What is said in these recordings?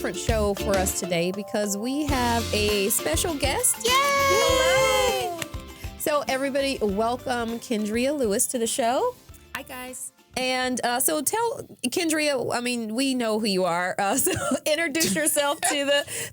different show for us today because we have a special guest. Yay! Hello! So everybody, welcome Kendria Lewis to the show. Hi, guys. And so tell Kendria, I mean, we know who you are. So introduce yourself to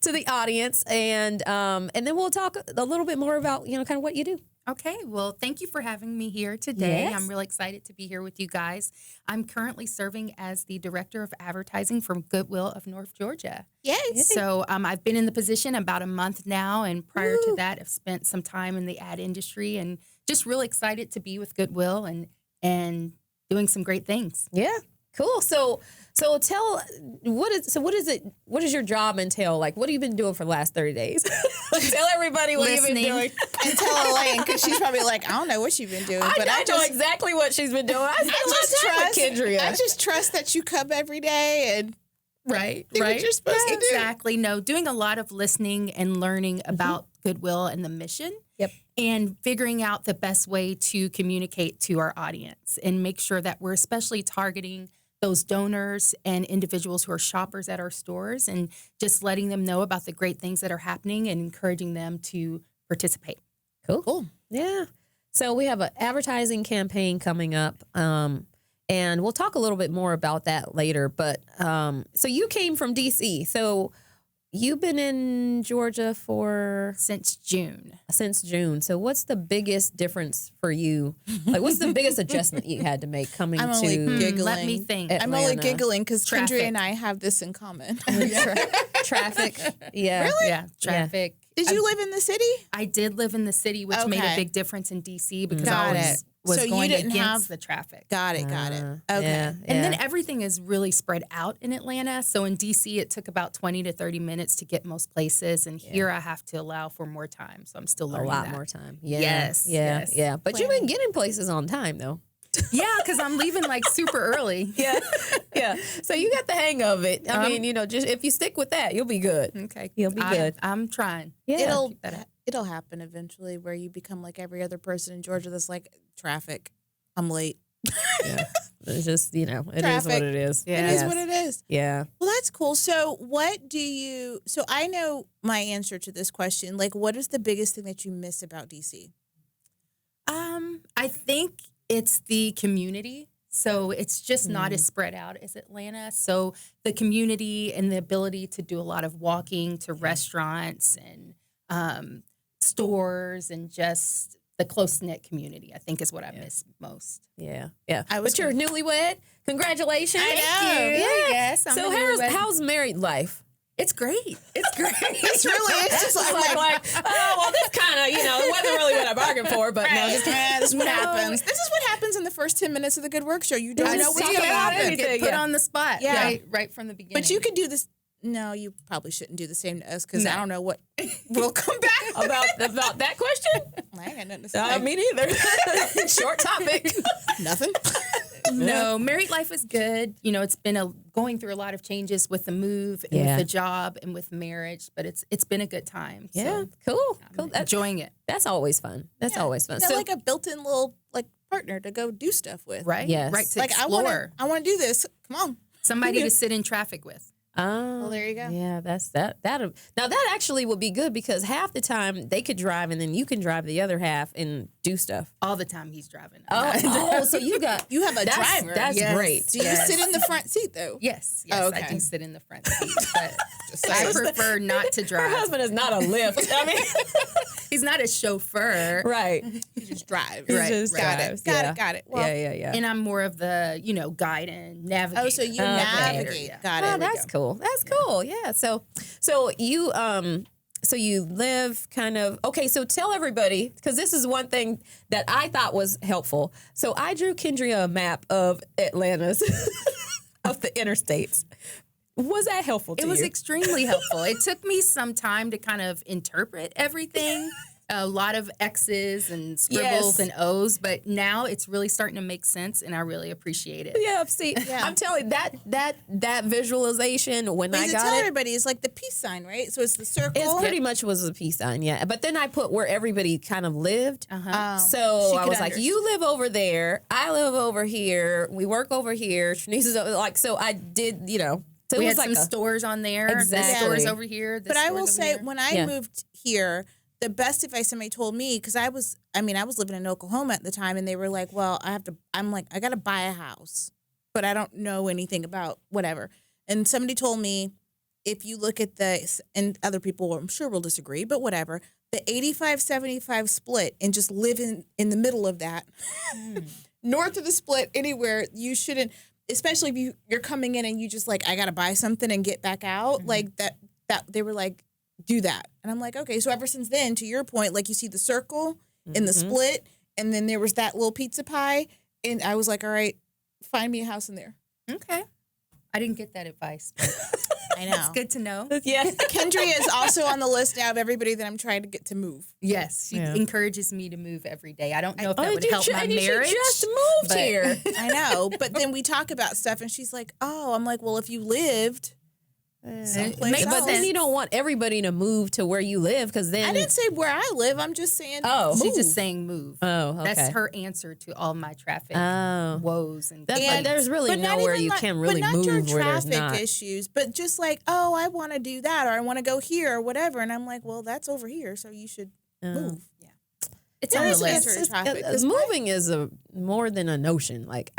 the audience, and then we'll talk a little bit more about kind of what you do. Okay, well, thank you for having me here today. Yes. I'm really excited to be here with you guys. I'm currently serving as the Director of Advertising from Goodwill of North Georgia. Yes. So I've been in the position about a month now, and prior to that, I've spent some time in the ad industry, and just really excited to be with Goodwill and doing some great things. Yeah. Cool. So tell what does your job entail? Like, what have you been doing for the last 30 days? Tell everybody what you've been doing. And tell Elaine, because she's probably like, I don't know what you've been doing. But I know exactly what she's been doing. I just trust that you come every day and do what you're supposed to do. Exactly. No, doing a lot of listening and learning about Goodwill and the mission. Yep. And figuring out the best way to communicate to our audience and make sure that we're especially targeting those donors and individuals who are shoppers at our stores, and just letting them know about the great things that are happening and encouraging them to participate. Cool. Yeah. So we have an advertising campaign coming up, and we'll talk a little bit more about that later. But so you came from D.C., so you've been in Georgia Since June. Since June. So what's the biggest difference for you? Like, what's the biggest adjustment you had to make coming I'm only to giggling. Let me think. I'm only giggling because Traffic. Kendria and I have this in common. traffic? Yeah. Really? Yeah, traffic. Did you live in the city? I did live in the city, which made a Okay. big difference in D.C. because Got I it. was So you going didn't against have- the traffic. Got it. Okay. Yeah. And then everything is really spread out in Atlanta. So in D.C., it took about 20 to 30 minutes to get most places. And here I have to allow for more time. So I'm still a learning lot that. more time. Yeah. Yes, Yeah. yes. Yeah. But you've been getting places on time, though. Yeah, because I'm leaving like super early. Yeah. Yeah. So you got the hang of it. I mean, just if you stick with that, you'll be good. Okay. You'll be good. I'm trying. Yeah. It'll happen eventually where you become like every other person in Georgia that's like, traffic. I'm late. Yeah. It's just, it is Traffic. what it is. Yeah. It is what it is. Yeah. Well, that's cool. So so I know my answer to this question. Like, what is the biggest thing that you miss about DC? I think it's the community. So it's just not as spread out as Atlanta. So the community and the ability to do a lot of walking to restaurants and stores and just the close-knit community, I think, is what I miss most. Yeah. Yeah. was But you're newlywed. Congratulations. I know. Thank you. Yeah. Yes. I'm So a newlywed. how's married life? It's great. It's great. It's just like Oh, well, this kind of, it wasn't really what I bargained for, but no, just this is what happens. This is what happens in the first 10 minutes of the Good Work Show. You don't know what's talk going to about happen. anything. Get put Yeah. on the spot. Yeah. Right from the beginning. But you could do this. No, you probably shouldn't do the same to us because I don't know what will come back. about that question? I ain't got nothing to say. Me neither. Short topic. Nothing. No, married life is good. It's been going through a lot of changes with the move and with the job and with marriage, but it's been a good time. Yeah, So cool. I'm enjoying it. That's always fun. That's always fun. Got So, like a built-in little partner to go do stuff with. Right? Yes. Right to Like explore. I want to do this. Come on. Somebody to sit in traffic with. Well, there you go. Yeah, that's that. Now that actually would be good because half the time they could drive and then you can drive the other half and do stuff. All the time he's driving. So you have a driver. That's Yes. great. Do you sit in the front seat though? Yes, Oh, I okay. do sit in the front seat, but I prefer not to Her drive. husband is not a lift. I mean, He's not a chauffeur. right. You just drive. He Right. just Got drives, it. Got yeah. it. Got it. Well, Yeah. And I'm more of the, guide and navigator. Oh, so you Navigator, navigate. yeah. Got it. Oh, that's cool. That's cool. Yeah. So you live kind of okay. So tell everybody because this is one thing that I thought was helpful. So I drew Kendria a map of Atlanta's of the interstates. Was that helpful to It was you? extremely helpful. It took me some time to kind of interpret everything. A lot of X's and scribbles Yes. and O's, but now it's really starting to make sense, and I really appreciate it. Yeah, see, I'm telling you, that visualization when I Tell got it, everybody it's like the peace sign, right? So it's the circle. it pretty much was a peace sign, yeah. But then I put where everybody kind of lived. Uh-huh. So She I could was like, you live over there, I live over here, we work over here. Shanice is over, like, so I did, So we it had was some like stores on there. Exactly. The stores over here. But I will say, when I Yeah. moved here, the best advice somebody told me, because I was living in Oklahoma at the time, and they were like, well, I'm like, I got to buy a house, but I don't know anything about whatever. And somebody told me, if you look at and other people, I'm sure will disagree, but whatever, the 85-75 split, and just live in the middle of that, north of the split, anywhere, you shouldn't, especially if you're coming in and you just like, I got to buy something and get back out, like that they were like, do that. And I'm like, okay. So ever since then, to your point, like you see the circle in the split, and then there was that little pizza pie, and I was like, all right, find me a house in there. Okay. I didn't get that advice. But I know. it's good to know. Yeah. Kendria is also on the list now of everybody that I'm trying to get to move. Yes, she Yeah. encourages me to move every day. I don't know if that would you help my you marriage. just moved but- here. I know. But then we talk about stuff, and she's like, oh, I'm like, well, if you lived someplace makes But else. then you don't want everybody to move to where you live, because then I didn't say where I live. I'm just saying, Oh. She's move. just saying move. Oh, okay. That's her answer to all my traffic Oh. woes and But And- there's really but not nowhere even you like- can really but not your move where there's traffic not. issues, but just like, oh, I want to do that, or I want to go here, or whatever. And I'm like, well, that's over here, so you should move. it's There on the is an list. answer to traffic. This Moving is more than a notion. Like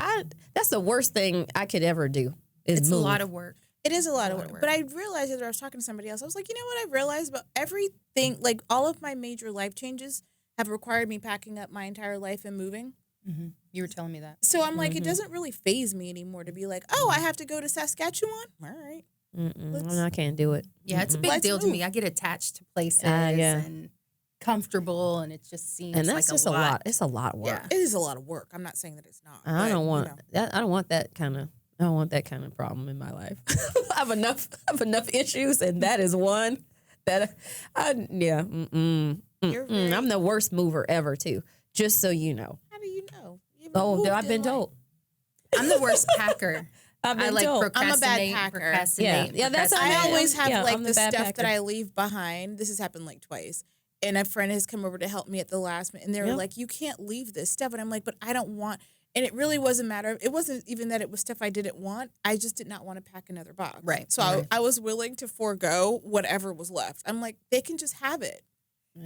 that's the worst thing I could ever do. Is It's move. a lot of work. It is a lot of work. But I realized as I was talking to somebody else, I was like, you know what I've realized about everything, like all of my major life changes have required me packing up my entire life and moving. Mm-hmm. You were telling me that. So I'm like, it doesn't really faze me anymore to be like, oh, I have to go to Saskatchewan? All right. I can't do it. Yeah, it's a big Let's deal to move. me. I get attached to places Yeah. and comfortable, and it just seems And that's like just a lot. It's a lot of work. Yeah. It is a lot of work. I'm not saying that it's not. I but, don't want you know. that. I don't want that kind of. I don't want that kind of problem in my life. I have enough issues, and that is one that You're very- I'm the worst mover ever too. Just so you know. How do you know? You haven't Oh, moved I've been in, like- told. I'm the worst packer. I've I been like told. I'm a bad procrastinate, packer. procrastinate. Yeah, that's- I procrastinate. always have Yeah, like I'm the the bad stuff packer. that I leave behind. This has happened like twice. And a friend has come over to help me at the last minute. And they're Yep. like, you can't leave this stuff. And I'm like, but I don't want. And it really was a matter of, it wasn't even that it was stuff I didn't want. I just did not want to pack another box. Right, So right. I was willing to forego whatever was left. I'm like, they can just have it.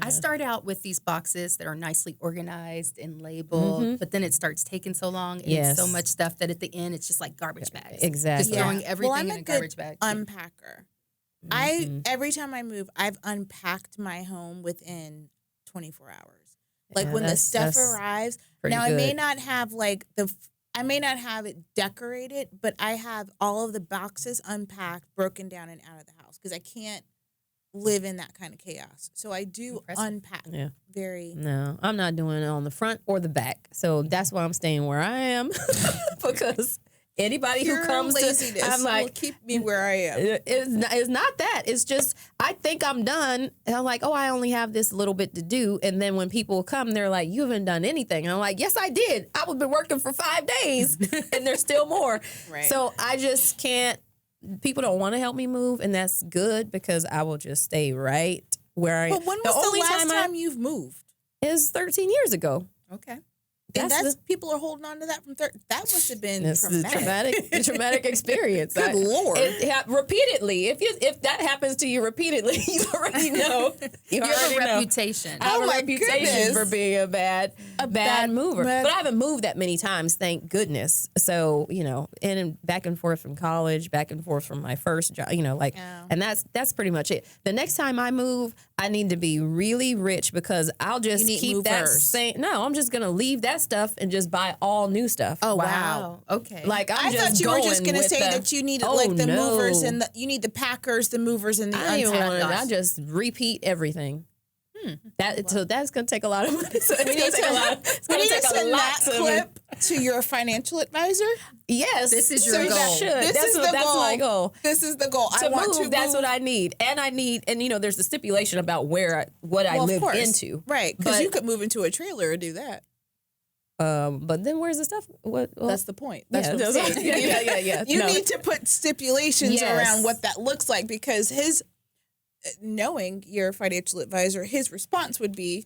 I start out with these boxes that are nicely organized and labeled, but then it starts taking so long and it's so Yes. much stuff that at the end it's just like garbage bags. Exactly. Just throwing everything well, I'm in a a good garbage bag. unpacker. Every time I move, I've unpacked my home within 24 hours. Like Yeah, when the that's- stuff that's arrives. pretty Now I may good. not have I may not have it decorated, but I have all of the boxes unpacked, broken down, and out of the house because I can't live in that kind of chaos. So I do Impressive. unpack Yeah. very. No, I'm not doing it on the front or the back. So that's why I'm staying where I am because anybody who Pure comes laziness to, I'm will like, keep me where I am. it's not that. It's just, I think I'm done. And I'm like, oh, I only have this little bit to do. And then when people come, they're like, you haven't done anything. And I'm like, yes, I did. I was been working for 5 days and there's still more. Right. So I just can't, people don't want to help me move. And that's good because I will just stay right where I am. But when was the last time you've moved? Is 13 years ago. Okay. And That's that's people are holding on to that from that must have been This is a traumatic experience. Good Lord. Repeatedly. If that happens to you repeatedly, you already know. You have a reputation. I have Oh a my reputation goodness. for being a bad mover. bad- But I haven't moved that many times, thank goodness. So, and back and forth from college, back and forth from my first job, Yeah. and that's pretty much it. The next time I move, I need to be really rich because I'll just need keep that movers. same. No, I'm just going to leave that stuff and just buy all new stuff. Oh, Wow. Okay. Like I just thought you were just going going to with say the- that you needed Oh, like the no. movers and you need the packers, the movers, and the I didn't want unpackers. I just repeat everything. So that's gonna take a lot of money. So it's We gonna need take a lot. to, It's we gonna need to take a send lot that to clip to your financial advisor. Yes, This is your so goal. that should. This That's is what- the that's goal. my goal. This is the goal. To I want move, to that's move. what I need, and there's the stipulation about what I Well, of live course. into, Right, because But- you could move into a trailer and do that. But then where's the stuff? What? Well, That's the point. That's yeah, what I'm that's- saying. yeah. You No. need to put stipulations Yes. around what that looks like because knowing your financial advisor, his response would be,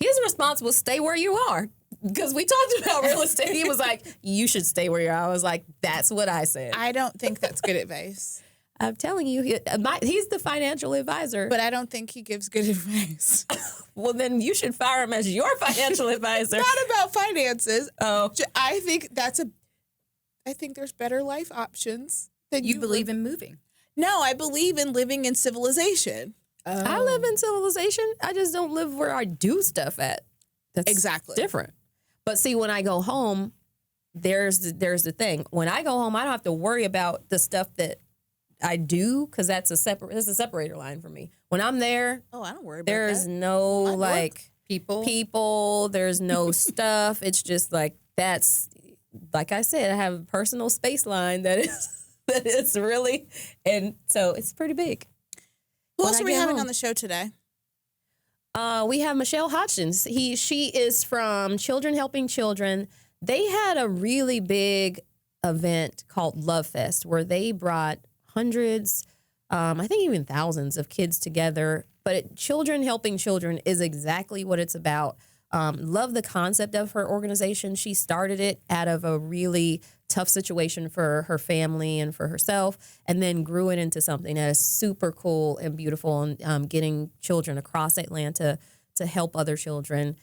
His response was stay where you are. because we talked about real estate. He was like, you should stay where you're at. I was like, that's what I said. I don't think that's good advice. I'm telling you, he's the financial advisor. But I don't think he gives good advice. Well, then you should fire him as your financial advisor. Not about finances. Oh. I think I think there's better life options than You believe in moving. No, I believe in living in civilization. I live in civilization. I just don't live where I do stuff at. That's Exactly. different. But see, when I go home, there's the thing. When I go home, I don't have to worry about the stuff that I do because that's a separator line for me. When I'm there, Oh, I don't worry about there's that. no like People. There's no stuff. It's just like that's like I said, I have a personal space line that is really, and so it's pretty big. Who When else I are we get having home. on the show today? We have Michelle Hodgins. She is from Children Helping Children. They had a really big event called Love Fest where they brought hundreds, I think even thousands of kids together. But Children Helping Children is exactly what it's about. Love the concept of her organization. She started it out of a really tough situation for her family and for herself, and then grew it into something that is super cool and beautiful, and getting children across Atlanta to help other children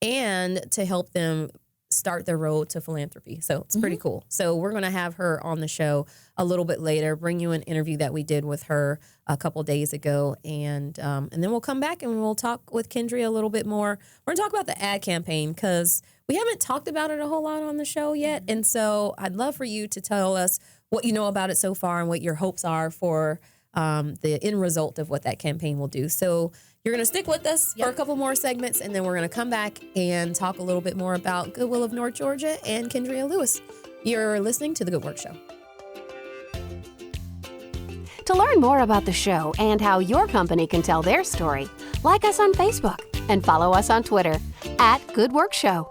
and to help them start their road to philanthropy. So it's pretty cool. So we're going to have her on the show a little bit later, bring you an interview that we did with her a couple days ago. And then we'll come back and we'll talk with Kendria a little bit more. We're going to talk about the ad campaign because we haven't talked about it a whole lot on the show yet. And so I'd love for you to tell us what you know about it so far and what your hopes are for the end result of what that campaign will do. So you're going to stick with us for a couple more segments, and then we're going to come back and talk a little bit more about Goodwill of North Georgia and Kendria Lewis. You're listening to The Good Work Show. To learn more about the show and how your company can tell their story, like us on Facebook and follow us on Twitter @GoodWorkShow.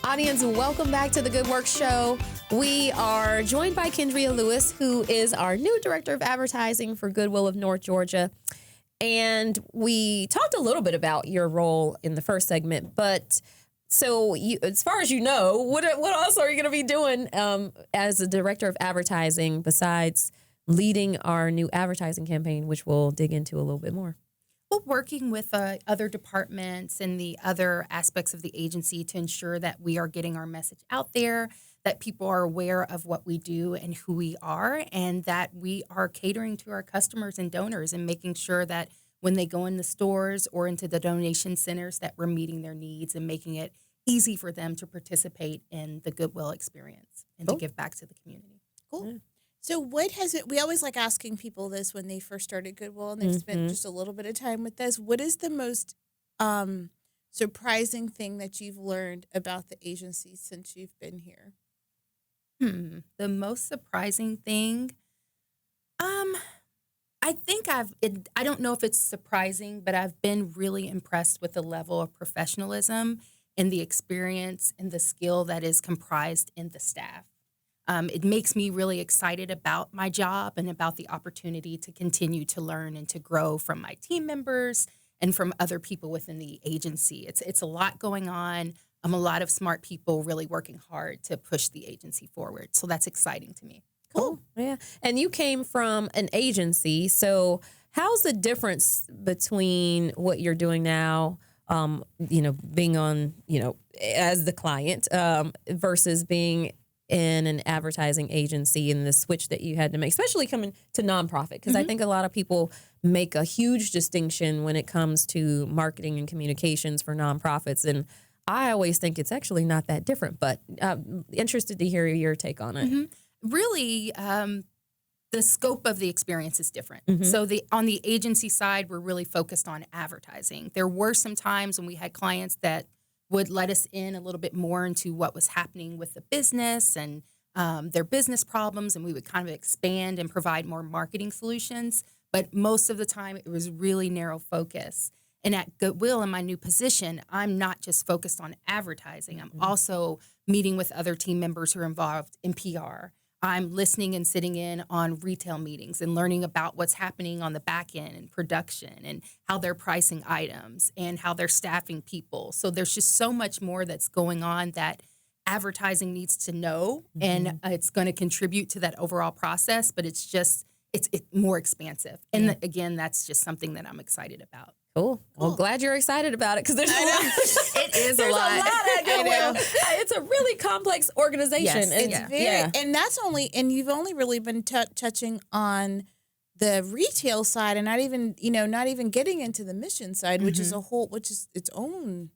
Audience, welcome back to The Good Work Show. We are joined by Kendria Lewis, who is our new Director of Advertising for Goodwill of North Georgia. And we talked a little bit about your role in the first segment, but so you, as far as you know, what else are you going to be doing as the Director of Advertising besides leading our new advertising campaign, which we'll dig into a little bit more? Well, working with other departments and the other aspects of the agency to ensure that we are getting our message out there, that people are aware of what we do and who we are, and that we are catering to our customers and donors and making sure that when they go in the stores or into the donation centers that we're meeting their needs and making it easy for them to participate in the Goodwill experience and to give back to the community. Cool. Yeah. So what has it, we always like asking people this when they first started Goodwill and they've spent just a little bit of time with this. What is the most surprising thing that you've learned about the agency since you've been here? The most surprising thing, I think I don't know if it's surprising, but I've been really impressed with the level of professionalism and the experience and the skill that is comprised in the staff. It makes me really excited about my job and about the opportunity to continue to learn and to grow from my team members and from other people within the agency. It's a lot going on. A lot of smart people really working hard to push the agency forward. So that's exciting to me. Cool. Yeah. And you came from an agency. So how's the difference between what you're doing now, being on, as the client versus being in an advertising agency and the switch that you had to make, especially coming to nonprofit? Because I think a lot of people make a huge distinction when it comes to marketing and communications for nonprofits. And I always think it's actually not that different, but interested to hear your take on it. Really, the scope of the experience is different. So on the agency side, we're really focused on advertising. There were some times when we had clients that would let us in a little bit more into what was happening with the business and their business problems, and we would kind of expand and provide more marketing solutions. But most of the time, it was really narrow focus. And at Goodwill, in my new position, I'm not just focused on advertising. I'm also meeting with other team members who are involved in PR. I'm listening and sitting in on retail meetings and learning about what's happening on the back end and production and how they're pricing items and how they're staffing people. So there's just so much more that's going on that advertising needs to know, and it's going to contribute to that overall process, but it's just, it's more expansive. And again, that's just something that I'm excited about. Cool. Well, glad you're excited about it because there's a lot. It is There's a lot. at Goodwill. It's a really complex organization. Yes. And It's very, and that's only, and you've only really been touching on the retail side, and not even getting into the mission side, which is which is its own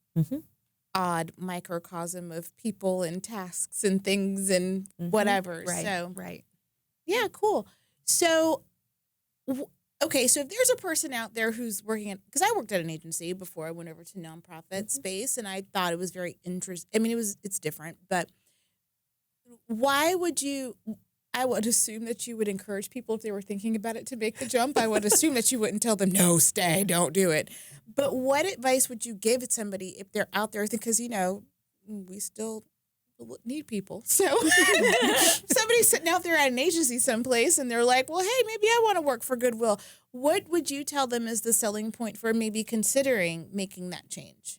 odd microcosm of people and tasks and things and whatever. Right. So, Right. yeah, cool. So, okay, so if there's a person out there who's working at, because I worked at an agency before I went over to nonprofit space, and I thought it was very interesting. I mean, it's different, but why would you? I would assume that you would encourage people if they were thinking about it to make the jump. I would assume that you wouldn't tell them, no, stay, don't do it. But what advice would you give to somebody if they're out there? Because, we still need people. So somebody's sitting out there at an agency someplace and they're like, well, hey, maybe I want to work for Goodwill. What would you tell them is the selling point for maybe considering making that change?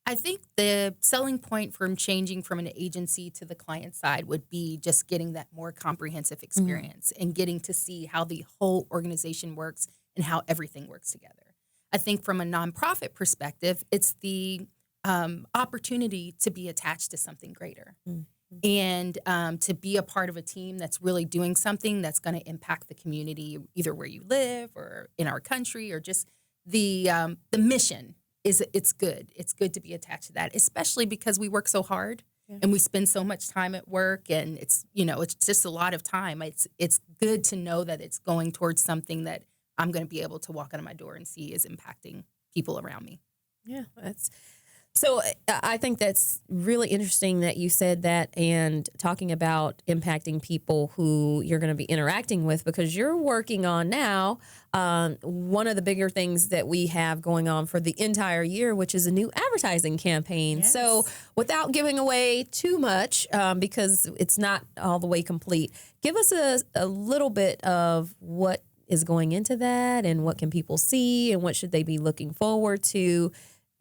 I think the selling point from changing from an agency to the client side would be just getting that more comprehensive experience and getting to see how the whole organization works and how everything works together. I think from a nonprofit perspective, it's the opportunity to be attached to something greater and to be a part of a team that's really doing something that's going to impact the community, either where you live or in our country, or just the mission. It's good. It's good to be attached to that, especially because we work so hard and we spend so much time at work, and it's just a lot of time. It's good to know that it's going towards something that I'm going to be able to walk out of my door and see is impacting people around me. Yeah, so I think that's really interesting that you said that, and talking about impacting people who you're going to be interacting with, because you're working on now one of the bigger things that we have going on for the entire year, which is a new advertising campaign. Yes. So without giving away too much, because it's not all the way complete, give us a little bit of what is going into that and what can people see and what should they be looking forward to.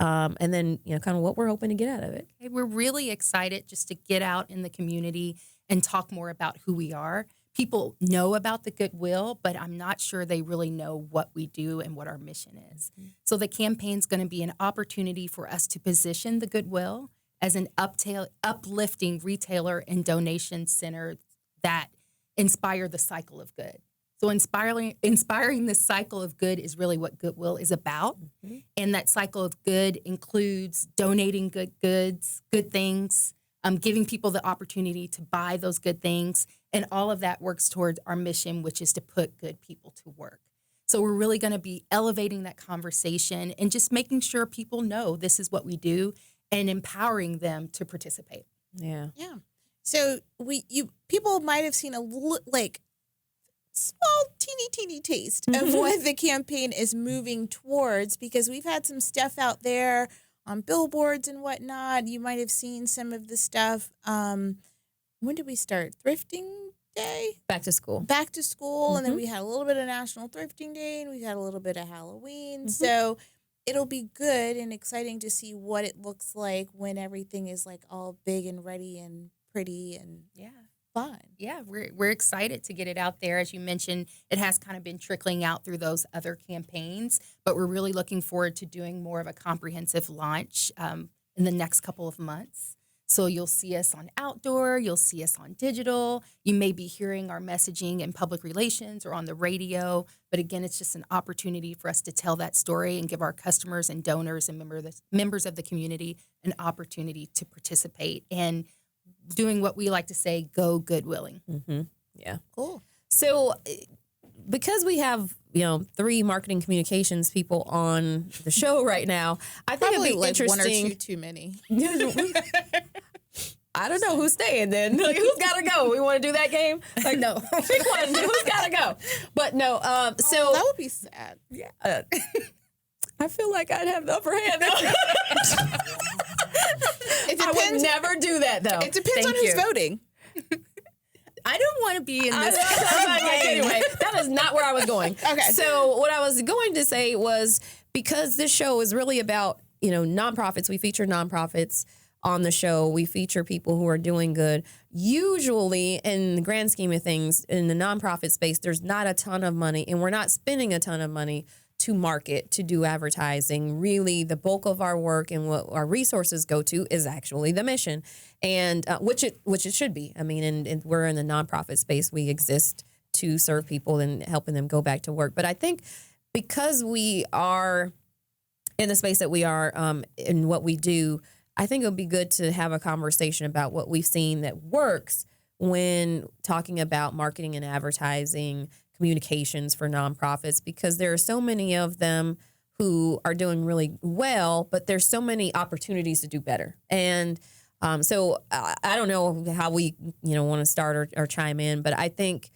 And then, kind of what we're hoping to get out of it. We're really excited just to get out in the community and talk more about who we are. People know about the Goodwill, but I'm not sure they really know what we do and what our mission is. So the campaign's going to be an opportunity for us to position the Goodwill as an uplifting retailer and donation center that inspire the cycle of good. So inspiring this cycle of good is really what Goodwill is about. And that cycle of good includes donating good goods, good things, giving people the opportunity to buy those good things. And all of that works towards our mission, which is to put good people to work. So we're really going to be elevating that conversation and just making sure people know this is what we do and empowering them to participate. Yeah. Yeah. So people might have seen small, teeny taste of what the campaign is moving towards, because we've had some stuff out there on billboards and whatnot. You might have seen some of the stuff. When did we start? Thrifting Day? Back to school. And then we had a little bit of National Thrifting Day, and we had a little bit of Halloween. So it'll be good and exciting to see what it looks like when everything is like all big and ready and pretty and fun. Yeah, we're excited to get it out there. As you mentioned, it has kind of been trickling out through those other campaigns, but we're really looking forward to doing more of a comprehensive launch in the next couple of months. So you'll see us on outdoor, you'll see us on digital. You may be hearing our messaging in public relations or on the radio, but again, it's just an opportunity for us to tell that story and give our customers and donors and members of the community an opportunity to participate and doing what we like to say, go Goodwilling. Yeah. Cool. So because we have, 3 marketing communications people on the show right now, I think Probably it'd be interesting. one or two too many. I don't know who's staying then. Like, who's got to go? We want to do that game? Like, no. Pick one. Who's got to go? But no, so. That would be sad. Yeah. I feel like I'd have the upper hand. It I would depends. never do that, though. It depends on who's voting. I don't want to be in I this. was like, anyway, that is not where I was going. Okay. So what I was going to say was, because this show is really about, nonprofits. We feature nonprofits on the show. We feature people who are doing good. Usually, in the grand scheme of things, in the nonprofit space, there's not a ton of money, and we're not spending a ton of money to market, to do advertising. Really, the bulk of our work and what our resources go to is actually the mission, and which it should be. I mean, and we're in the nonprofit space. We exist to serve people and helping them go back to work. But I think because we are in the space that we are in what we do, I think it would be good to have a conversation about what we've seen that works when talking about marketing and advertising, communications for nonprofits, because there are so many of them who are doing really well, but there's so many opportunities to do better. And so I don't know how we, want to start or chime in, but I think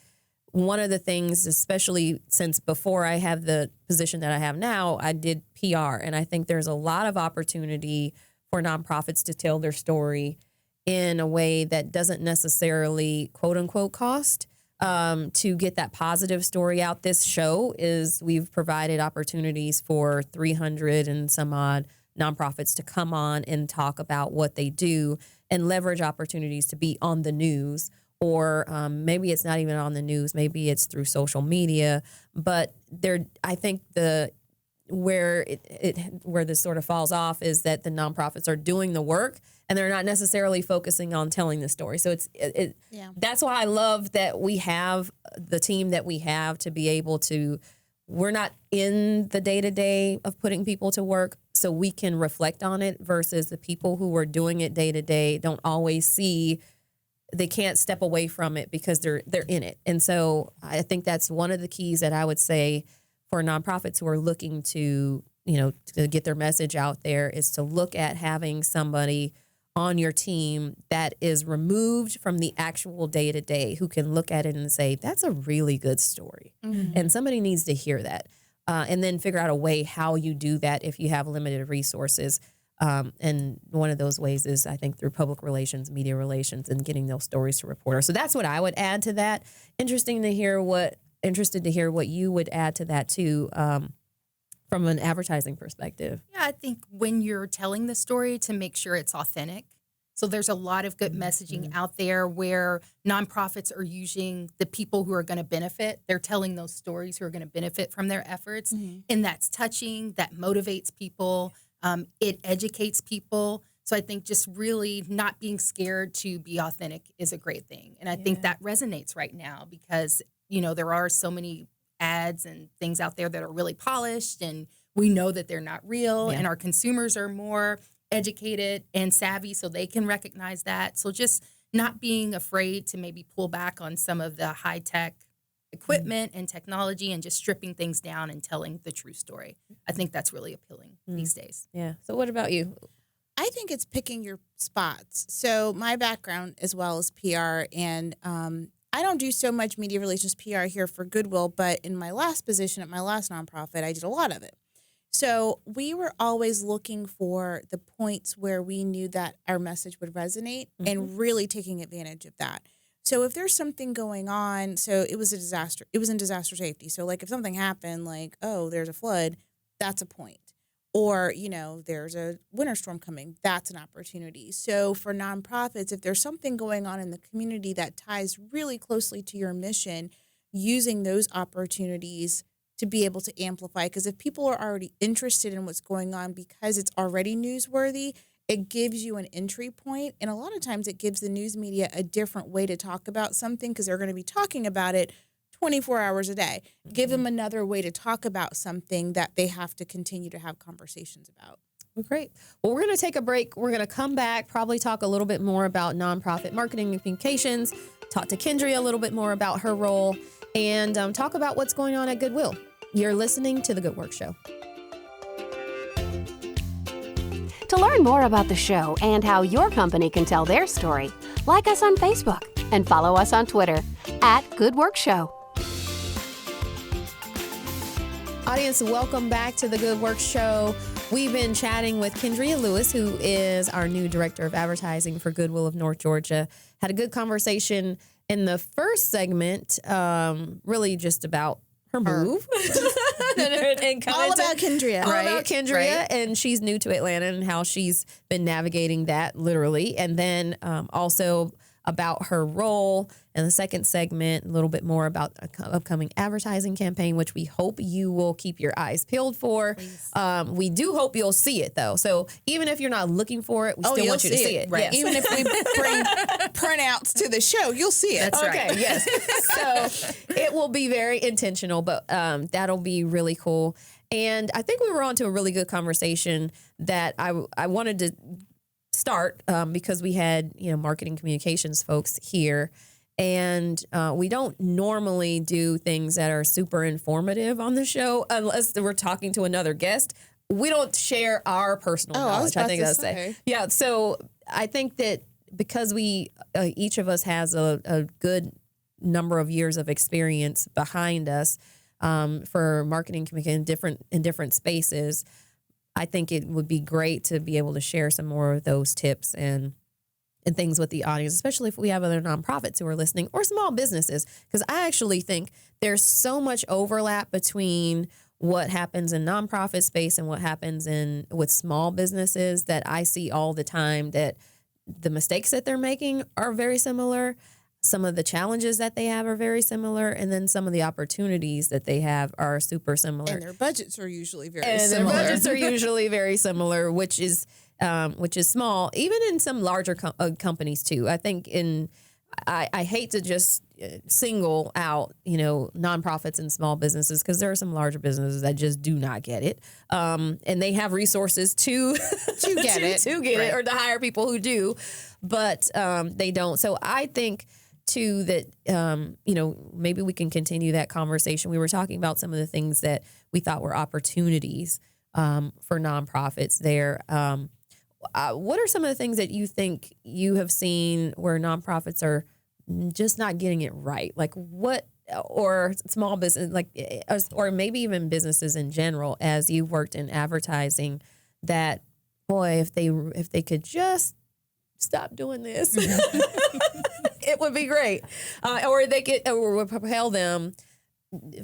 one of the things, especially since before I have the position that I have now, I did PR. And I think there's a lot of opportunity for nonprofits to tell their story in a way that doesn't necessarily, quote unquote, cost to get that positive story out. This show we've provided opportunities for 300 and some odd nonprofits to come on and talk about what they do and leverage opportunities to be on the news. Or maybe it's not even on the news. Maybe it's through social media. But I think where this sort of falls off is that the nonprofits are doing the work and they're not necessarily focusing on telling the story. So that's why I love that we have the team that we have to be able to. We're not in the day-to-day of putting people to work, so we can reflect on it, versus the people who are doing it day-to-day don't always see. They can't step away from it because they're in it. And so I think that's one of the keys that I would say for nonprofits who are looking to get their message out there, is to look at having somebody on your team that is removed from the actual day-to-day, who can look at it and say, that's a really good story. Mm-hmm. And somebody needs to hear that. And then figure out a way how you do that if you have limited resources. And one of those ways is, I think, through public relations, media relations, and getting those stories to reporters. So that's what I would add to that. Interested to hear what you would add to that too, from an advertising perspective. Yeah, I think when you're telling the story, to make sure it's authentic. So there's a lot of good messaging out there where nonprofits are using the people who are going to benefit. They're telling those stories who are going to benefit from their efforts. Mm-hmm. And that's touching, that motivates people. It educates people. So I think just really not being scared to be authentic is a great thing. And I think that resonates right now because, there are so many ads and things out there that are really polished, and we know that they're not real, and our consumers are more educated and savvy, so they can recognize that. So just not being afraid to maybe pull back on some of the high-tech equipment and technology, and just stripping things down and telling the true story. I think that's really appealing these days. Yeah. So what about you? I think it's picking your spots. So my background as well is PR, and I don't do so much media relations PR here for Goodwill, but in my last position at my last nonprofit, I did a lot of it. So we were always looking for the points where we knew that our message would resonate, and really taking advantage of that. So if there's something going on, so it was a disaster. It was in disaster safety. So like if something happened, like, oh, there's a flood, that's a point. Or, there's a winter storm coming, that's an opportunity. So for nonprofits, if there's something going on in the community that ties really closely to your mission, using those opportunities to be able to amplify. Because if people are already interested in what's going on because it's already newsworthy, it gives you an entry point. And a lot of times it gives the news media a different way to talk about something, because they're going to be talking about it 24 hours a day. Give them another way to talk about something that they have to continue to have conversations about. Well, great. Well, we're going to take a break. We're going to come back, probably talk a little bit more about nonprofit marketing and communications, talk to Kendria a little bit more about her role, and talk about what's going on at Goodwill. You're listening to The Good Work Show. To learn more about the show and how your company can tell their story, like us on Facebook and follow us on Twitter @GoodWorkShow. Audience, welcome back to The Good Work Show. We've been chatting with Kendria Lewis, who is our new Director of Advertising for Goodwill of North Georgia. Had a good conversation in the first segment, really just about her move. and All about Kendria. All Right, about Kendria. right. And she's new to Atlanta and how she's been navigating that literally. And then also about her role in the second segment, a little bit more about an upcoming advertising campaign, which we hope you will keep your eyes peeled for. We do hope you'll see it, though. So even if you're not looking for it, we still you'll want you to see it. Right. Yes. Even if we bring printouts to the show, you'll see it. That's right. Okay, yes. So it will be very intentional, but that'll be really cool. And I think we were on to a really good conversation that I wanted to start because we had, marketing communications folks here. And we don't normally do things that are super informative on the show unless we're talking to another guest. We don't share our personal knowledge. I think that's it. Yeah. So I think that because we each of us has a good number of years of experience behind us for marketing communication in different spaces, I think it would be great to be able to share some more of those tips and things with the audience, especially if we have other nonprofits who are listening or small businesses. Because I actually think there's so much overlap between what happens in nonprofit space and what happens with small businesses that I see all the time, that the mistakes that they're making are very similar. Some of the challenges that they have are very similar. And then some of the opportunities that they have are super similar. And their budgets are usually very And similar. their budgets are usually very similar, which is small, even in some larger companies too. I think I hate to just single out, nonprofits and small businesses, because there are some larger businesses that just do not get it. And they have resources to get it or to hire people who do, but they don't. So I think too that, maybe we can continue that conversation. We were talking about some of the things that we thought were opportunities for nonprofits there. What are some of the things that you think you have seen where nonprofits are just not getting it right? Like what, or small business, or maybe even businesses in general, as you've worked in advertising, that, boy, if they could just stop doing this, it would be great. Or they could, or would propel them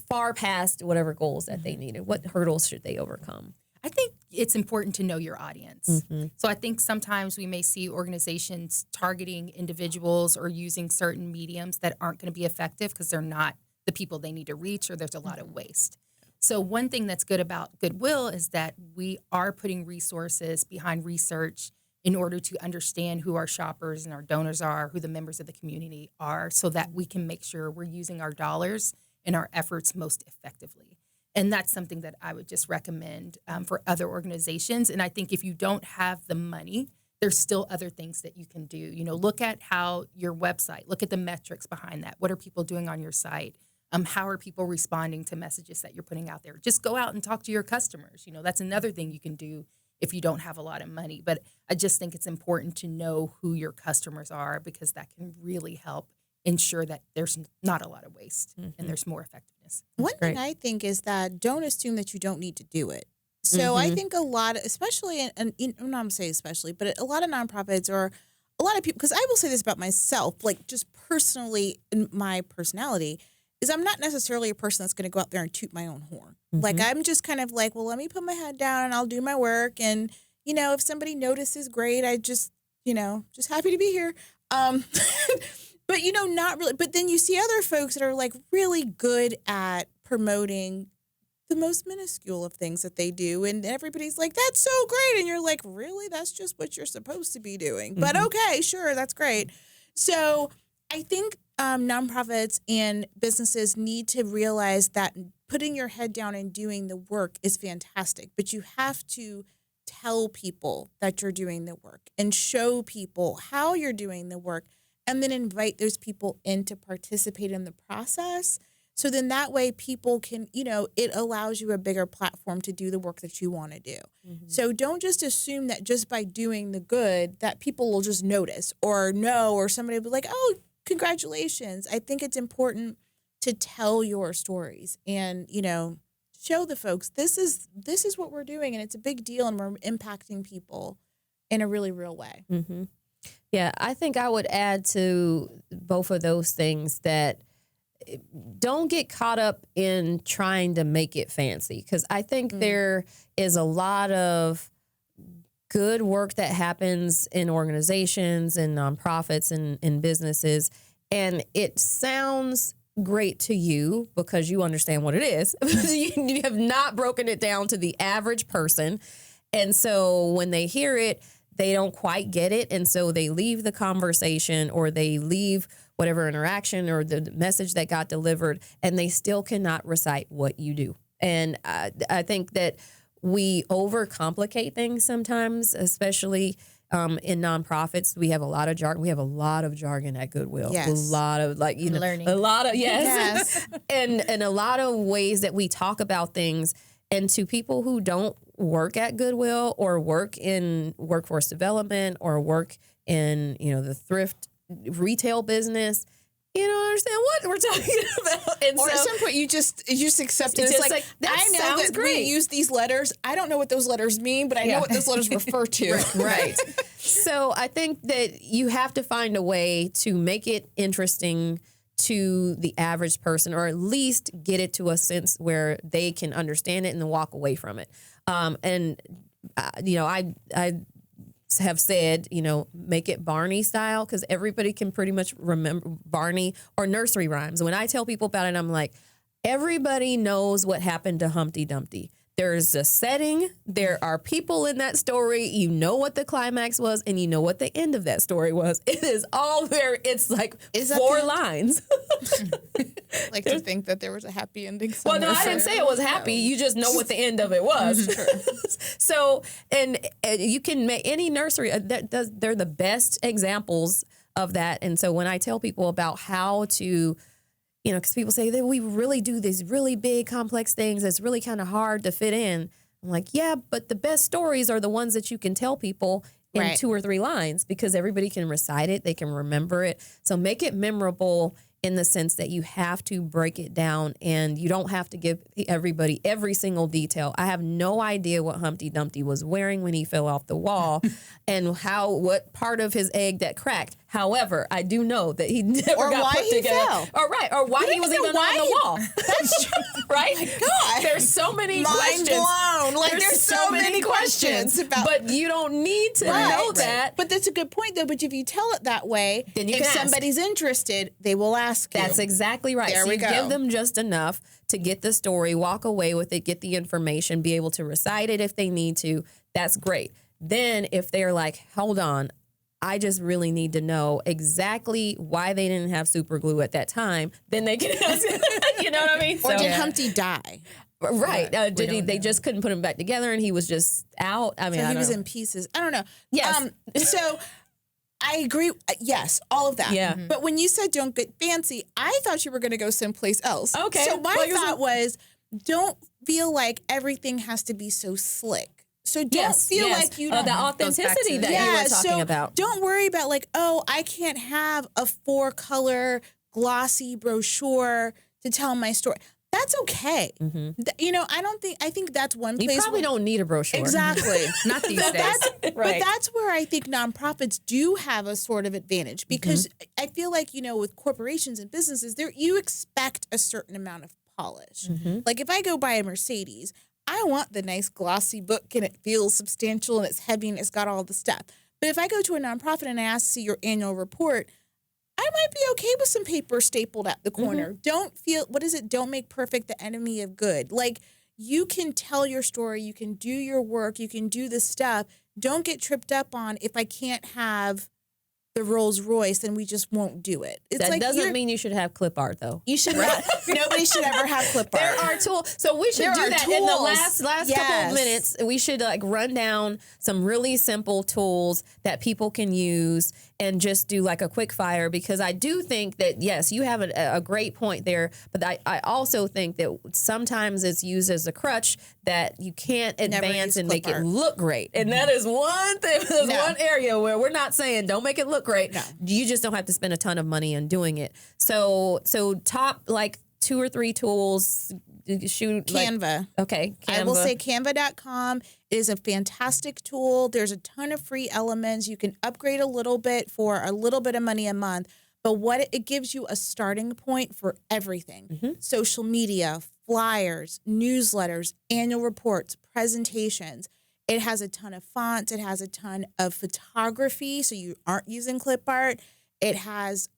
far past whatever goals that they needed. What hurdles should they overcome? I think it's important to know your audience. So I think sometimes we may see organizations targeting individuals or using certain mediums that aren't going to be effective because they're not the people they need to reach, or there's a lot of waste. So one thing that's good about Goodwill is that we are putting resources behind research in order to understand who our shoppers and our donors are, who the members of the community are, so that we can make sure we're using our dollars and our efforts most effectively. And that's something that I would just recommend for other organizations. And I think if you don't have the money, there's still other things that you can do. Look at how your website, look at the metrics behind that. What are people doing on your site? How are people responding to messages that you're putting out there? Just go out and talk to your customers. That's another thing you can do if you don't have a lot of money. But I just think it's important to know who your customers are, because that can really help ensure that there's not a lot of waste and there's more effectiveness. One thing I think is that don't assume that you don't need to do it. So I think a lot, especially, and I'm not going to say especially, but a lot of nonprofits or a lot of people, because I will say this about myself, like just personally in my personality, is I'm not necessarily a person that's going to go out there and toot my own horn. Like I'm just kind of like, well, let me put my head down and I'll do my work. And, if somebody notices, great. I just, just happy to be here. But, not really. But then you see other folks that are like really good at promoting the most minuscule of things that they do. And everybody's like, that's so great. And you're like, really? That's just what you're supposed to be doing. But okay, sure, that's great. So I think nonprofits and businesses need to realize that putting your head down and doing the work is fantastic. But you have to tell people that you're doing the work and show people how you're doing the work, and then invite those people in to participate in the process. So then that way people can, it allows you a bigger platform to do the work that you want to do. So don't just assume that just by doing the good that people will just notice or know, or somebody will be like, oh, congratulations. I think it's important to tell your stories and, show the folks this is what we're doing, and it's a big deal, and we're impacting people in a really real way. Yeah, I think I would add to both of those things that don't get caught up in trying to make it fancy, because I think there is a lot of good work that happens in organizations and nonprofits and in businesses, and it sounds great to you because you understand what it is. You have not broken it down to the average person, and so when they hear it, they don't quite get it, and so they leave the conversation or they leave whatever interaction or the message that got delivered, and they still cannot recite what you do. And I think that we overcomplicate things sometimes, especially in nonprofits. We have a lot of jargon. We have a lot of jargon at Goodwill. Yes. A lot of learning. a lot of Yes. and a lot of ways that we talk about things. And to people who don't work at Goodwill or work in workforce development or work in, the thrift retail business, you don't understand what we're talking about. And Or so, at some point you just accept it. It's It's just like, that I know sounds that great. we use these letters. I don't know what those letters mean, but I know what those letters refer to. right. So I think that you have to find a way to make it interesting to the average person, or at least get it to a sense where they can understand it and then walk away from it. I have said, make it Barney style, because everybody can pretty much remember Barney or nursery rhymes. When I tell people about it, I'm like, everybody knows what happened to Humpty Dumpty. There's a setting. There are people in that story. You know what the climax was, and you know what the end of that story was. It is all it's like Is that 4 the- lines. Like to think that there was a happy ending Well, somewhere. no, I didn't say it was happy. You just know what the end of it was. So, and you can make any nursery. They're the best examples of that. And so when I tell people about how to, because people say that we really do these really big, complex things that's really kind of hard to fit in. I'm like, yeah, but the best stories are the ones that you can tell people in Right. 2 or 3 lines, because everybody can recite it. They can remember it. So make it memorable in the sense that you have to break it down, and you don't have to give everybody every single detail. I have no idea what Humpty Dumpty was wearing when he fell off the wall and what part of his egg that cracked. However, I do know that he never Or got why put he together. fell. Or why he was even on the wall. That's true. Right? Oh my God. There's so many Mind questions. blown. Like, There's so many questions about. But you don't need to know that. But that's a good point, though. But if you tell it that way, Then you if can ask. somebody's interested, they will ask you. That's exactly right. There So we you go. give them just enough to get the story, walk away with it, get the information, be able to recite it if they need to. That's great. Then if they're like, hold on, I just really need to know exactly why they didn't have super glue at that time, then they can ask, you know what I mean? Or So- did Humpty die? Right. Did he? don't They know. just couldn't put him back together, and he was just out. I mean, So I he don't was know. in pieces. I don't know. Yes. So I agree. Yes, all of that. Yeah. But when you said don't get fancy, I thought you were going to go someplace else. Okay. So my Like, thought was, don't feel like everything has to be so slick. So don't feel like you don't. the authenticity that you were talking so about. Don't worry about like, oh, I can't have a 4-color glossy brochure to tell my story. That's okay. I think that's one place. You probably don't need a brochure. Exactly. Not these But days. But Right. that's where I think nonprofits do have a sort of advantage, because I feel like, with corporations and businesses, you expect a certain amount of polish. Like if I go buy a Mercedes, I want the nice glossy book and it feels substantial and it's heavy and it's got all the stuff. But if I go to a nonprofit and I ask to see your annual report, I might be okay with some paper stapled at the corner. Don't make perfect the enemy of good. Like, you can tell your story, you can do your work, you can do the stuff. Don't get tripped up on, if I can't have the Rolls Royce, then we just won't do it. It's That like doesn't mean you should have clip art, though. you should not. Nobody should ever have clip art. There are tools. So we should There do are that in the tools. last couple Yes. of minutes. We should run down some really simple tools that people can use and just do like a quick fire, because I do think that, yes, you have a great point there. But I also think that sometimes it's used as a crutch that you can't Never advance use and make clip it art. look great. And that is one thing, No. one area where we're not saying don't make it look great. No. You just don't have to spend a ton of money on doing it. So top 2 or 3 tools, shoot? Canva. Okay, Canva. I will say canva.com is a fantastic tool. There's a ton of free elements. You can upgrade a little bit for a little bit of money a month, but what it gives you a starting point for everything. Social media, flyers, newsletters, annual reports, presentations. It has a ton of fonts. It has a ton of photography, so you aren't using clip art. It has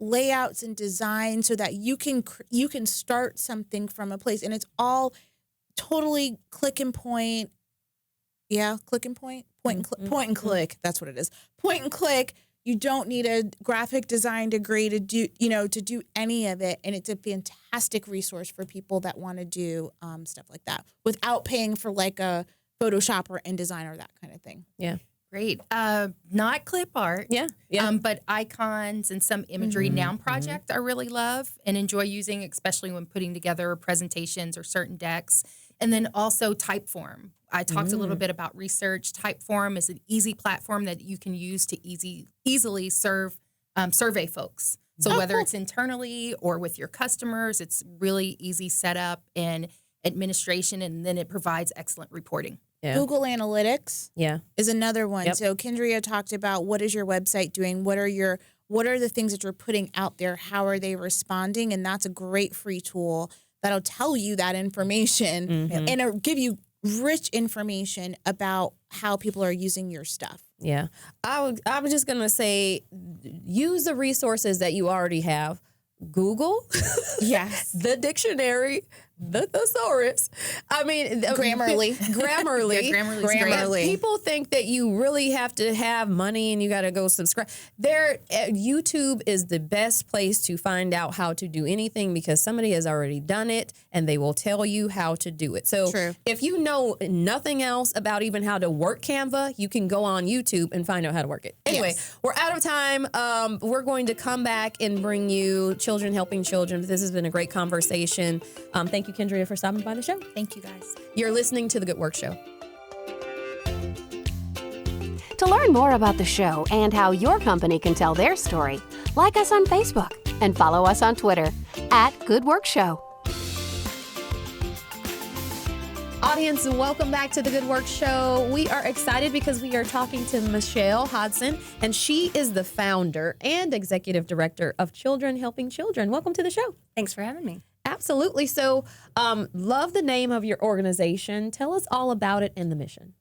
layouts and design so that you can start something from a place, and it's all totally click and point. Yeah, click and point, point and click. That's what it is. Point and click. You don't need a graphic design degree to do any of it, and it's a fantastic resource for people that want to do stuff like that without paying for like a Photoshop or InDesign or that kind of thing. Yeah. Great. Not clip art. Yeah. But icons and some imagery noun project I really love and enjoy using, especially when putting together presentations or certain decks. And then also Typeform. I talked a little bit about research. Typeform is an easy platform that you can use to easily survey folks. So whether it's internally or with your customers, it's really easy setup and administration, and then it provides excellent reporting. Yeah. Google Analytics is another one. Yep. So Kendria talked about what is your website doing? What are the things that you're putting out there? How are they responding? And that's a great free tool that'll tell you that information and it'll give you rich information about how people are using your stuff. Yeah. I was just going to say, use the resources that you already have. Google, Yes. the dictionary, the thesaurus. I mean, Grammarly. Grammarly. Yeah, Grammarly's great. Grammarly. People think that you really have to have money and you got to go subscribe. YouTube is the best place to find out how to do anything because somebody has already done it and they will tell you how to do it. So True. if you know nothing else about even how to work Canva, you can go on YouTube and find out how to work it. Anyway, Yes. we're out of time. We're going to come back and bring you Children Helping Children. This has been a great conversation. Thank you, Kendria, for stopping by the show. Thank you, guys. You're listening to The Good Work Show. To learn more about the show and how your company can tell their story, like us on Facebook and follow us on Twitter @GoodWorkShow. Audience, welcome back to The Good Work Show. We are excited because we are talking to Michelle Hodson, and she is the founder and executive director of Children Helping Children. Welcome to the show. Thanks for having me. Absolutely. So, love the name of your organization. Tell us all about it and the mission.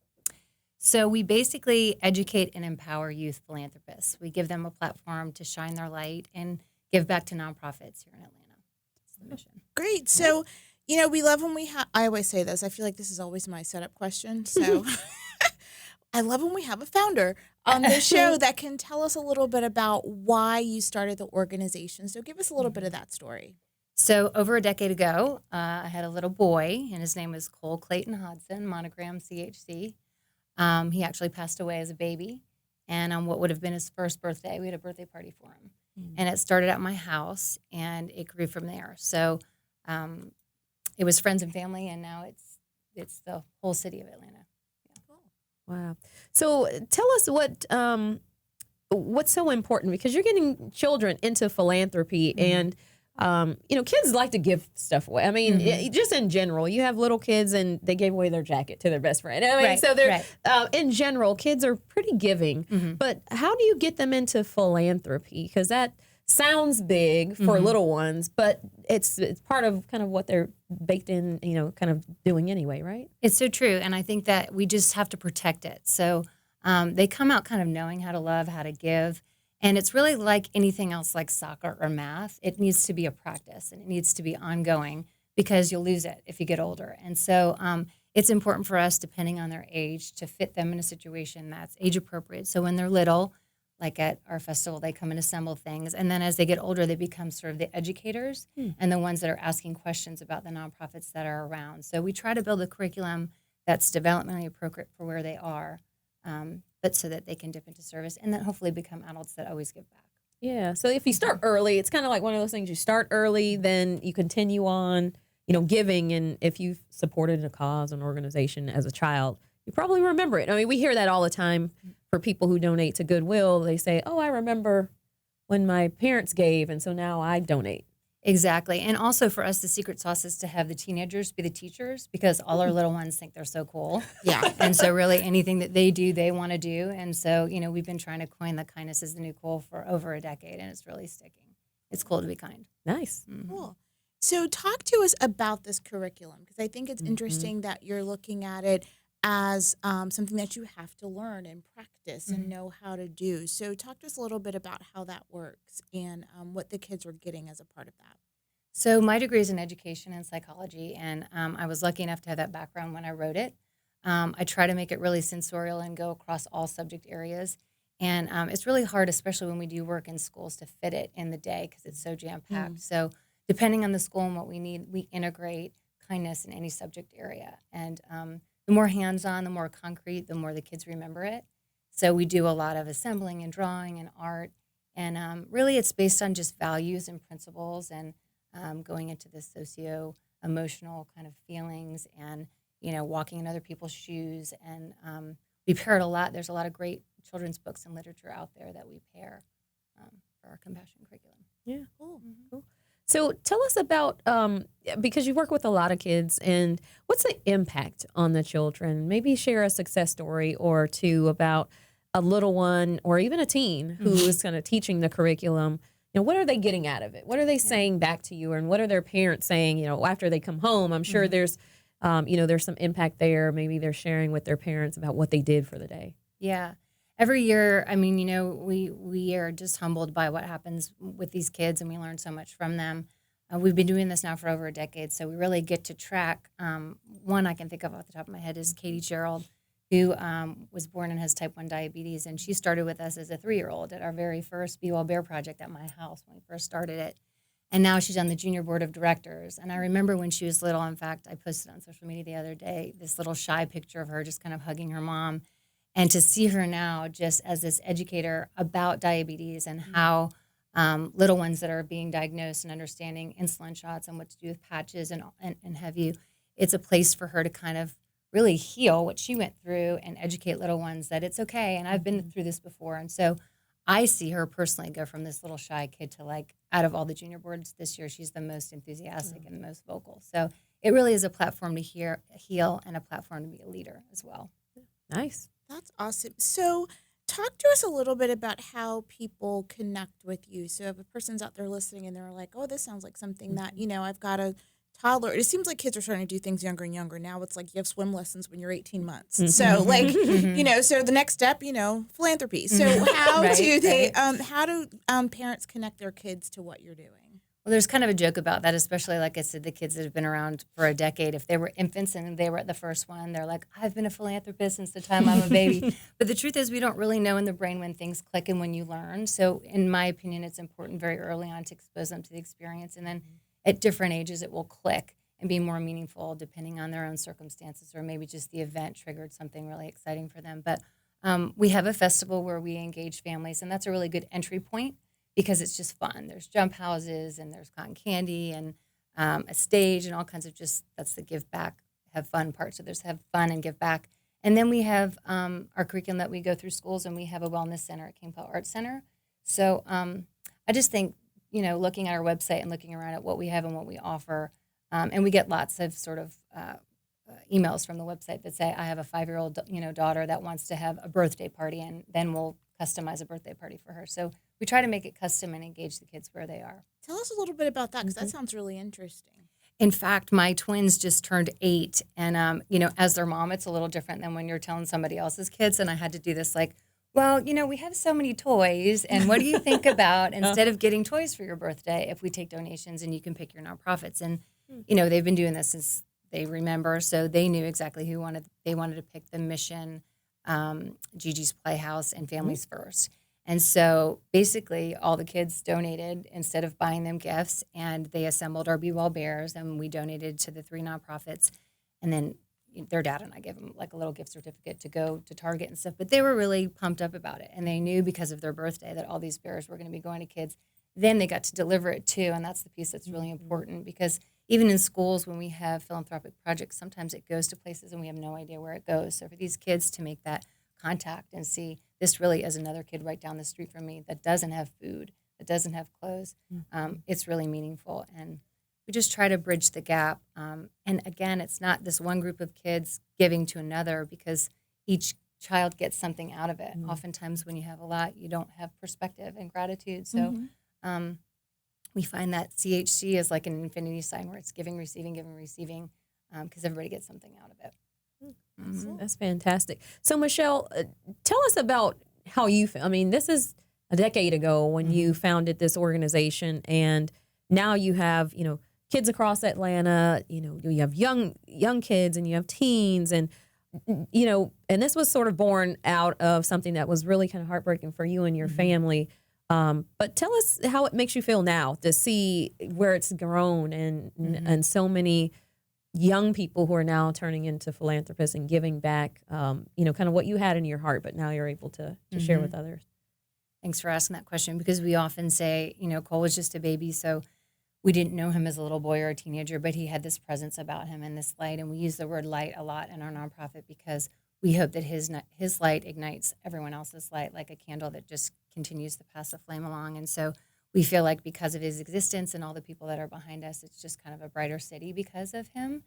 So we basically educate and empower youth philanthropists. We give them a platform to shine their light and give back to nonprofits here in Atlanta. That's the mission. Great. So, we love when I always say this. I feel like this is always my setup question. So I love when we have a founder on the show that can tell us a little bit about why you started the organization. So give us a little bit of that story. So over a decade ago, I had a little boy, and his name was Cole Clayton Hodson, monogram CHC. He actually passed away as a baby. And on what would have been his first birthday, we had a birthday party for him. And it started at my house, and it grew from there. So it was friends and family, and now it's the whole city of Atlanta. Wow. So tell us what's so important, because you're getting children into philanthropy and kids like to give stuff away. I mean, just in general, you have little kids and they gave away their jacket to their best friend. I mean, Right, so they're right. In general, kids are pretty giving. But how do you get them into philanthropy? Because that sounds big for little ones, but it's part of kind of what they're baked in, kind of doing anyway, right? It's so true, and I think that we just have to protect it. So they come out kind of knowing how to love, how to give, and it's really like anything else, like soccer or math. It needs to be a practice, and it needs to be ongoing because you'll lose it if you get older. And so it's important for us, depending on their age, to fit them in a situation that's age appropriate. So when they're little, like at our festival, they come and assemble things. And then as they get older, they become sort of the educators and the ones that are asking questions about the nonprofits that are around. So we try to build a curriculum that's developmentally appropriate for where they are, but so that they can dip into service and then hopefully become adults that always give back. Yeah. So if you start early, it's kind of like one of those things. You start early, then you continue on, giving. And if you've supported a cause, an organization as a child, you probably remember it. I mean, we hear that all the time for people who donate to Goodwill. They say, "Oh, I remember when my parents gave, and so now I donate." Exactly. And also for us, the secret sauce is to have the teenagers be the teachers because all our little ones think they're so cool. Yeah. And so really anything that they do, they want to do. And so, we've been trying to coin the kindness is the new cool for over a decade and it's really sticking. It's cool to be kind. Nice. Cool. So talk to us about this curriculum because I think it's interesting that you're looking at it as something that you have to learn and practice and know how to do. So talk to us a little bit about how that works and what the kids are getting as a part of that. So my degree is in education and psychology, and I was lucky enough to have that background when I wrote it. I try to make it really sensorial and go across all subject areas. And it's really hard, especially when we do work in schools, to fit it in the day because it's so jam-packed. So depending on the school and what we need, we integrate kindness in any subject area. And the more hands-on, the more concrete, the more the kids remember it. So we do a lot of assembling and drawing and art. And really it's based on just values and principles and going into the socio-emotional kind of feelings and, walking in other people's shoes. And we pair it a lot. There's a lot of great children's books and literature out there that we pair for our compassion curriculum. Yeah. Cool. So tell us about, because you work with a lot of kids, and what's the impact on the children? Maybe share a success story or two about a little one or even a teen who is kind of teaching the curriculum. What are they getting out of it? What are they saying back to you? And what are their parents saying, after they come home? I'm sure there's, there's some impact there. Maybe they're sharing with their parents about what they did for the day. Yeah. Every year, we are just humbled by what happens with these kids, and we learn so much from them. We've been doing this now for over a decade, so we really get to track. One I can think of off the top of my head is Katie Gerald, who was born and has type 1 diabetes, and she started with us as a 3-year-old at our very first Be Well Bear project at my house when we first started it. And now she's on the junior board of directors. And I remember when she was little, in fact, I posted on social media the other day, this little shy picture of her just kind of hugging her mom. And to see her now just as this educator about diabetes and how little ones that are being diagnosed and understanding insulin shots and what to do with patches and have you, it's a place for her to kind of really heal what she went through and educate little ones that it's okay. And I've been through this before. And so I see her personally go from this little shy kid to out of all the junior boards this year, she's the most enthusiastic and the most vocal. So it really is a platform to heal and a platform to be a leader as well. Nice. That's awesome. So talk to us a little bit about how people connect with you. So if a person's out there listening and they're like, oh, this sounds like something that, I've got a toddler. It seems like kids are starting to do things younger and younger. Now it's like you have swim lessons when you're 18 months. So so the next step, philanthropy. So how do they, how do parents connect their kids to what you're doing? Well, there's kind of a joke about that, especially, like I said, the kids that have been around for a decade. If they were infants and they were at the first one, they're like, I've been a philanthropist since the time I'm a baby. But the truth is we don't really know in the brain when things click and when you learn. So in my opinion, it's important very early on to expose them to the experience. And then at different ages, it will click and be more meaningful depending on their own circumstances, or maybe just the event triggered something really exciting for them. But we have a festival where we engage families, and that's a really good entry point, because it's just fun. There's jump houses and there's cotton candy and a stage and all kinds of that's the give back, have fun part. So there's have fun and give back. And then we have our curriculum that we go through schools, and we have a wellness center at King Powell Arts Center. So I just think, looking at our website and looking around at what we have and what we offer, and we get lots of sort of emails from the website that say, I have a 5-year-old, daughter that wants to have a birthday party, and then we'll customize a birthday party for her. So we try to make it custom and engage the kids where they are. Tell us a little bit about that, because that sounds really interesting. In fact, my twins just turned 8, and as their mom, it's a little different than when you're telling somebody else's kids. And I had to do this well, we have so many toys, and what do you think about instead of getting toys for your birthday, if we take donations and you can pick your nonprofits? And they've been doing this since they remember, so they knew exactly they wanted to pick the Mission, Gigi's Playhouse, and Families First. And so basically all the kids donated instead of buying them gifts, and they assembled our Be Well Bears, and we donated to the 3 nonprofits. And then their dad and I gave them a little gift certificate to go to Target and stuff. But they were really pumped up about it, and they knew because of their birthday that all these bears were going to be going to kids. Then they got to deliver it too, and that's the piece that's really important, because even in schools when we have philanthropic projects, sometimes it goes to places and we have no idea where it goes. So for these kids to make that contact and see this really is another kid right down the street from me that doesn't have food, that doesn't have clothes, it's really meaningful. And we just try to bridge the gap. And again, it's not this one group of kids giving to another, because each child gets something out of it. Oftentimes when you have a lot, you don't have perspective and gratitude. So we find that CHC is like an infinity sign, where it's giving, receiving, because everybody gets something out of it. That's fantastic. So Michelle, tell us about how you, I mean, this is a decade ago when you founded this organization, and now you have, you know, kids across Atlanta, you know, you have young kids and you have teens, and, you know, and this was sort of born out of something that was really kind of heartbreaking for you and your family. But tell us how it makes you feel now to see where it's grown, and so many young people who are now turning into philanthropists and giving back, you know, kind of what you had in your heart, but now you're able to share with others. Thanks for asking that question, because we often say, you know, Cole was just a baby, so we didn't know him as a little boy or a teenager, but he had this presence about him and this light. And we use the word light a lot in our nonprofit, because we hope that his light ignites everyone else's light, like a candle that just continues to pass the flame along. And so we feel like because of his existence and all the people that are behind us, it's just kind of a brighter city because of him.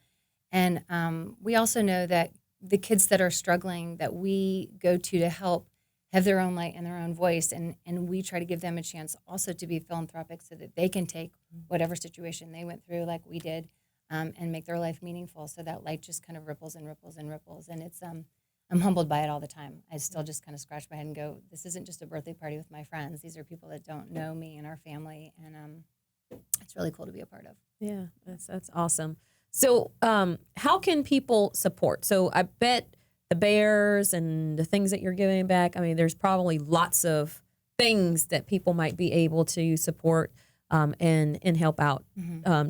And we also know that the kids that are struggling, that we go to help, have their own light and their own voice. And we try to give them a chance also to be philanthropic, so that they can take whatever situation they went through, like we did, and make their life meaningful. So that light just kind of ripples and ripples and ripples. And it's I'm humbled by it all the time. I still just kind of scratch my head and go, this isn't just a birthday party with my friends. These are people that don't know me and our family. And it's really cool to be a part of. Yeah, that's awesome. So how can people support? So I bet the bears and the things that you're giving back, I mean, there's probably lots of things that people might be able to support and help out.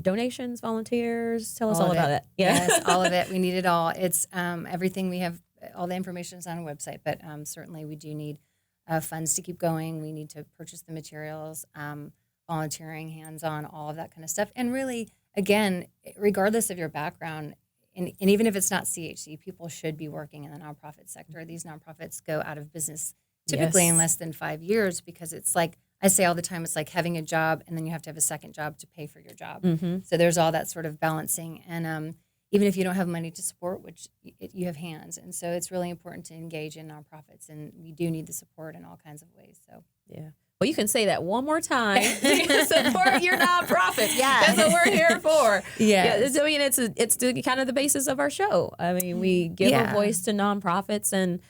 Donations, volunteers, tell us all about it. Yeah. Yes, all of it. We need it all. It's everything we have. All the information is on our website, but certainly we do need funds to keep going. We need to purchase the materials, volunteering, hands-on, all of that kind of stuff. And really, again, regardless of your background, and even if it's not CHC, people should be working in the nonprofit sector. These nonprofits go out of business typically in less than 5 years, because it's like, I say all the time, it's like having a job and then you have to have a second job to pay for your job. So there's all that sort of balancing. And even if you don't have money to support, which you have hands. And so it's really important to engage in nonprofits, and we do need the support in all kinds of ways. So yeah. Well, you can say that one more time. Support your nonprofits. Yeah, that's what we're here for. Yeah, I mean, it's kind of the basis of our show. I mean, we give a voice to nonprofits, and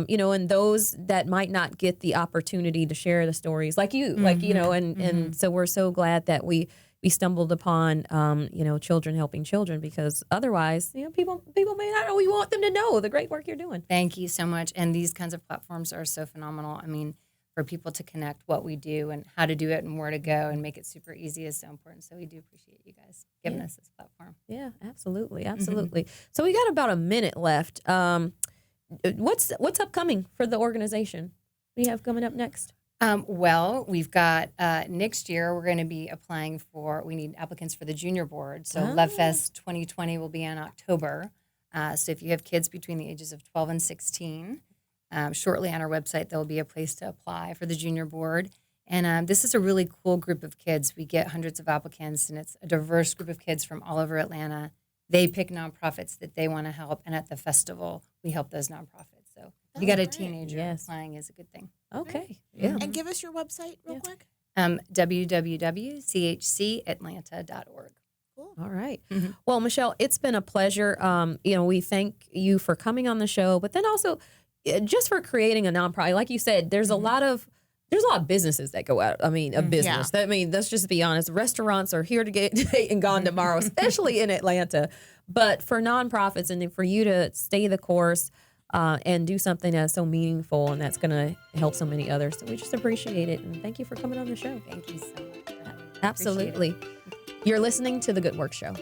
you know, and those that might not get the opportunity to share the stories, like you, you know, and so we're so glad that we stumbled upon, you know, children helping children, because otherwise, you know, people may not know. We want them to know the great work you're doing. Thank you so much. And these kinds of platforms are so phenomenal. I mean, for people to connect what we do and how to do it and where to go and make it super easy is so important. So we do appreciate you guys giving us this platform. Yeah, absolutely. So we got about a minute left. What's upcoming for the organization? We have coming up next. Well, we've got next year we're going to be applying we need applicants for the junior board. So Love Fest 2020 will be in October. So if you have kids between the ages of 12 and 16, shortly on our website, there will be a place to apply for the junior board. And this is a really cool group of kids. We get hundreds of applicants, and it's a diverse group of kids from all over Atlanta. They pick nonprofits that they want to help, and at the festival, we help those nonprofits. So if you got a teenager applying is a good thing. Okay. Yeah. And give us your website real quick. www.chcatlanta.org. Cool. All right. Well, Michelle, it's been a pleasure. You know, we thank you for coming on the show, but then also just for creating a nonprofit. Like you said, there's a lot of businesses that go out. I mean, a business. I mean, let's just be honest. Restaurants are here to get and gone tomorrow, especially in Atlanta. But for nonprofits, and for you to stay the course and do something that's so meaningful and that's going to help so many others, so we just appreciate it. And thank you for coming on the show. Thank you so much. Absolutely. You're listening to The Good Work Show.